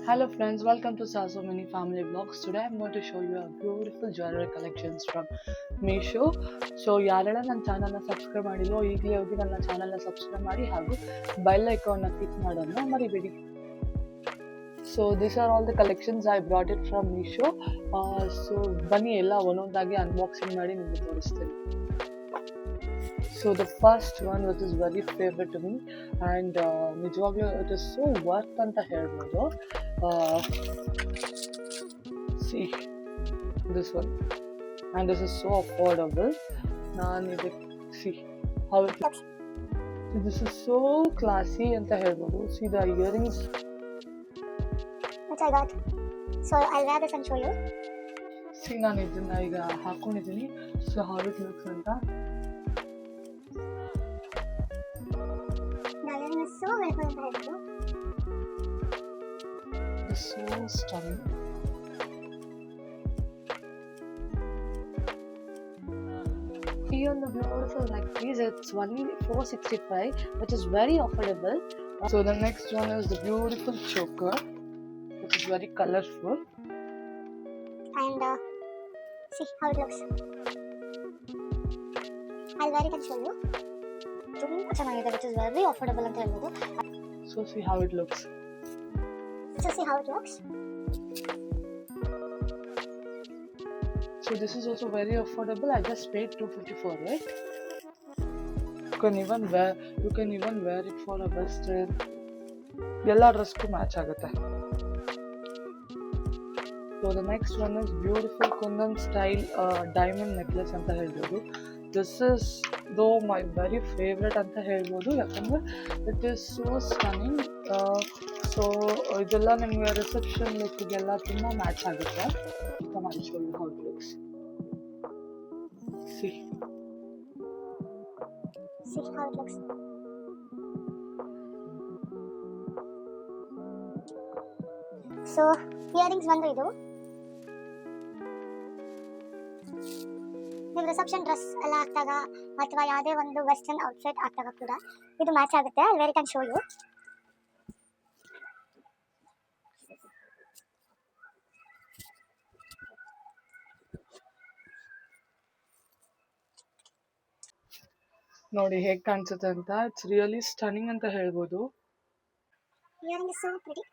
Hello friends, welcome to Saso Mini Family Vlogs. Today I'm going to show you a beautiful jewelry collections from Meesho. So ಯಾರೆಲ್ಲ ನನ್ನ ಚಾನಲ್ನ subscribe ಮಾಡಿಲ್ವೋ ಈಗಲೇ ಹೋಗಿ ನನ್ನ ಚಾನಲ್ನ subscribe ಮಾಡಿ ಹಾಗೂ ಬೆಲ್ ಐಕಾನ್ನ ಕ್ಲಿಕ್ ಮಾಡೋದನ್ನ ಮರಿಬೇಡಿ. So these are all the collections I brought it from Meesho. So ಬನ್ನಿ ಎಲ್ಲ ಒಂದೊಂದಾಗಿ ಅನ್ಬಾಕ್ಸಿಂಗ್ ಮಾಡಿ ನಿಮಗೆ ತೋರಿಸ್ತೀನಿ. So the first one which is very favorite to me and ನಿಜವಾಗ್ಲೂ it is so worth ಅಂತ ಹೇಳ್ಬೋದು. See this one and this is so affordable. See how it looks. This is so classy ಅಂತ ಹೇಳ್ಬೋದು. See the earrings. Which I got. So I'll wear this and show you. See ನಾನು ಇದನ್ನ ಈಗ ಹಾಕೊಂಡಿದ್ದೀನಿ. So how it looks ಅಂತ. The earring is so beautiful ಅಂತ ಹೇಳ್ಬೋದು. It's so stunning. Even the beautiful necklace, it's only $465, which is very affordable. So the next one is the beautiful choker, which is very colorful. And see how it looks. I'll wear it and show you. ತುಂಬಾ ಚೆನ್ನಾಗಿದೆ, which is very affordable ಅಂತ ಹೇಳ್ಬೋದು. So see how it looks. So this is also very affordable. I just paid $250 for it. You can even wear it for a western. ಎಲ್ಲ ಡ್ರೆಸ್ಗೂ match ಆಗುತ್ತೆ. So the next one is beautiful Kundan style diamond necklace ಅಂತ ಹೇಳ್ಬೋದು. This is though my very favorite ಅಂತ ಹೇಳ್ಬೋದು, ಯಾಕಂದ್ರೆ it is so stunning. So ಇದೆಲ್ಲ ನಿಮಗೆ reception ಲುಕ್ಗೆಲ್ಲ ತುಂಬ ಮ್ಯಾಚ್ ಆಗುತ್ತೆ. Come on, show you how it looks. See how it looks. So earrings ಬಂದು ಇದು ನೀವು ರಿಸೆಪ್ಷನ್ ಡ್ರೆಸ್ ಎಲ್ಲ ಹಾಕ್ದಾಗ ಅಥವಾ ಯಾವುದೇ ಒಂದು ವೆಸ್ಟರ್ನ್ ಔಟ್ಫಿಟ್ ಹಾಕ್ದಾಗ ಕೂಡ ಇದು ಮ್ಯಾಚ್ ಆಗುತ್ತೆ. I'll wear it and show you. ನೋಡಿ ಹೇಗೆ ಕಾಣಿಸುತ್ತೆ ಅಂತ. ಇಟ್ಸ್ ರಿಯಲಿ ಸ್ಟನ್ನಿಂಗ್ ಅಂತ ಹೇಳ್ಬೋದು. Earring is so pretty.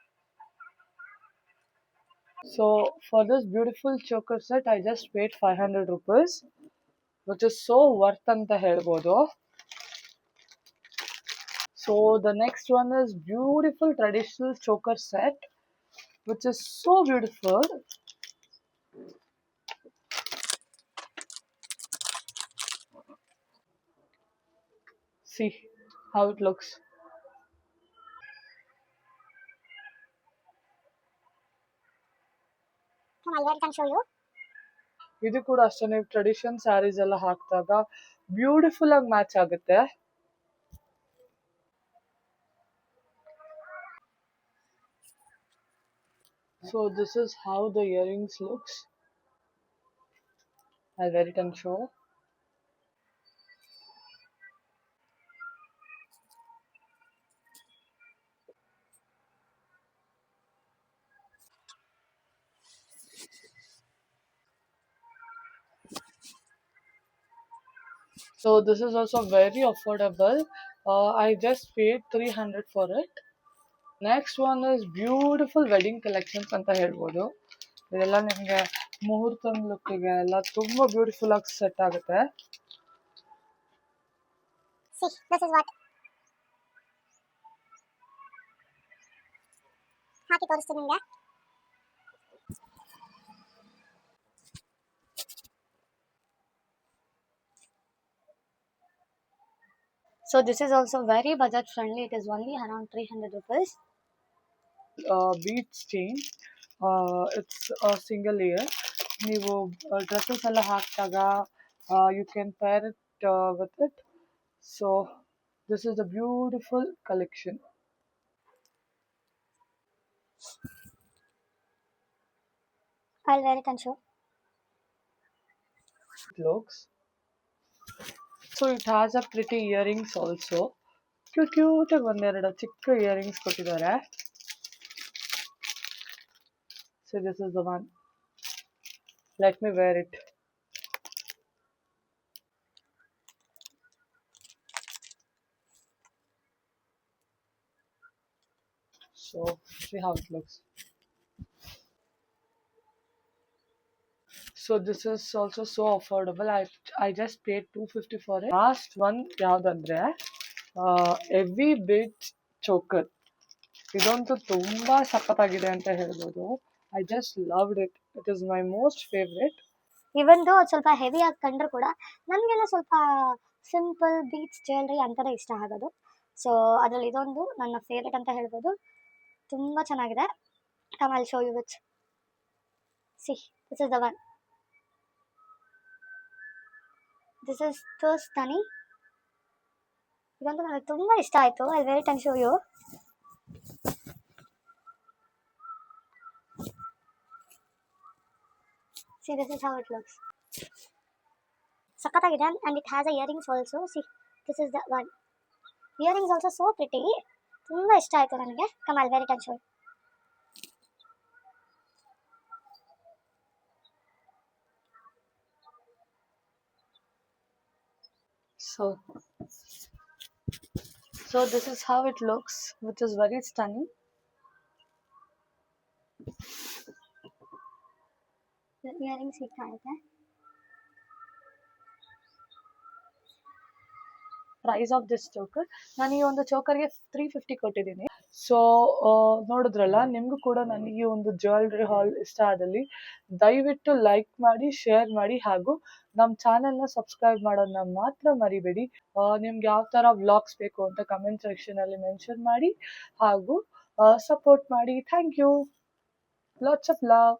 So for this beautiful choker set I just paid 500 rupees, which is so worth ಅಂತ ಹೇಳ್ಬೋದು. So the next one is beautiful traditional choker set, which is so beautiful. See how it looks. Come, I'll wear it and show you. ಇದು ಕೂಡ ಅಷ್ಟೇ, ನೀವು tradition saris ಎಲ್ಲ ಹಾಕಿದಾಗ beautiful ಆಗಿ match ಆಗುತ್ತೆ. So this is how the earrings looks. I'll wear it and show. So this is also very affordable. I just paid 300 for it. Next one is beautiful wedding collections ಅಂತ ಹೇಳ್ಬೋದು. ಇದೆಲ್ಲ ನಿಮಗೆ ಮುಹೂರ್ತದ ಲುಕ್ಗೆ ಎಲ್ಲ ತುಂಬಾ beautiful ಆಗಿ set ಆಗುತ್ತೆ. See, this is what. ಹಾಕಿ ತೋರಿಸ್ತೀನಿ ನಿಮಗೆ. So this is also very budget friendly. It is only around 300 rupees. Beads chain. It's a single layer. ನೀವು ಡ್ರೆಸ್ಸಸ್ ಎಲ್ಲ ಹಾಕಿದಾಗ you can pair it with it. So this is a beautiful collection. I'll wear it and show. It looks. So it has a pretty earrings also. Cute ಆಗಿ ಒಂದೆರಡು ಚಿಕ್ಕ earrings ಕೊಟ್ಟಿದ್ದಾರೆ. So this is the one. Let me wear it. So see how it looks. So this is also so affordable. I just paid 250 for it. Last one ಯಾವ್ದಂದ್ರೆ heavy bit choker. ಇದಂತೂ ತುಂಬಾ ಸಖತ್ತಾಗಿದೆ ಅಂತ ಹೇಳ್ಬೋದು. I just loved it. It is my most favourite. ಇವಂದು ಸ್ವಲ್ಪ heavy ಆಗಿ ಕಂಡ್ರು ಕೂಡ ನನಗೆಲ್ಲ ಸ್ವಲ್ಪ ಸಿಂಪಲ್ ಬೀಟ್ಸ್ ಜ್ಯುವೆಲ್ರಿ ಅಂತಾನೆ ಇಷ್ಟ ಆಗೋದು. ಸೊ ಅದರಲ್ಲಿ ಇದೊಂದು ನನ್ನ ಫೇವ್ರೆಟ್ ಅಂತ ಹೇಳ್ಬೋದು. ತುಂಬ ಚೆನ್ನಾಗಿದೆ. Come I show you which. See this is the one. This is too stunning. ಇದಂತೂ ನನಗೆ ತುಂಬ ಇಷ್ಟ ಆಯಿತು. I wear it and show you. See, this is how it looks. ಸಖತ್ತಾಗಿದೆ. and it has a earrings also. See, this is the one. Earrings also so pretty. ತುಂಬ ಇಷ್ಟ ಆಯಿತು ನನಗೆ. Come, I'll wear it and show you. So this is how it looks, which is very stunning. The earrings hit ಆಗುತ್ತೆ. Price of this choker, ನಾನು ಈ ಒಂದು ಚೋಕರ್ಗೆ 350 ಕೊಟ್ಟಿದ್ದೀನಿ. So ನೋಡಿದ್ರಲ್ಲ, ನಿಮಗೂ ಕೂಡ ನನಗೆ ಈ ಒಂದು ಜ್ಯುವೆಲ್ರಿ ಹಾಲ್ ಇಷ್ಟ ಆದಲ್ಲಿ ದಯವಿಟ್ಟು ಲೈಕ್ ಮಾಡಿ, ಶೇರ್ ಮಾಡಿ, ಹಾಗೂ ನಮ್ಮ ಚಾನೆಲ್ನ ಸಬ್ಸ್ಕ್ರೈಬ್ ಮಾಡೋದನ್ನ ಮಾತ್ರ ಮರಿಬೇಡಿ. ನಿಮ್ಗೆ ಯಾವ ಥರ ವ್ಲಾಗ್ಸ್ ಬೇಕು ಅಂತ ಕಮೆಂಟ್ ಸೆಕ್ಷನಲ್ಲಿ ಮೆನ್ಷನ್ ಮಾಡಿ ಹಾಗೂ ಸಪೋರ್ಟ್ ಮಾಡಿ. Thank you. Lots of love.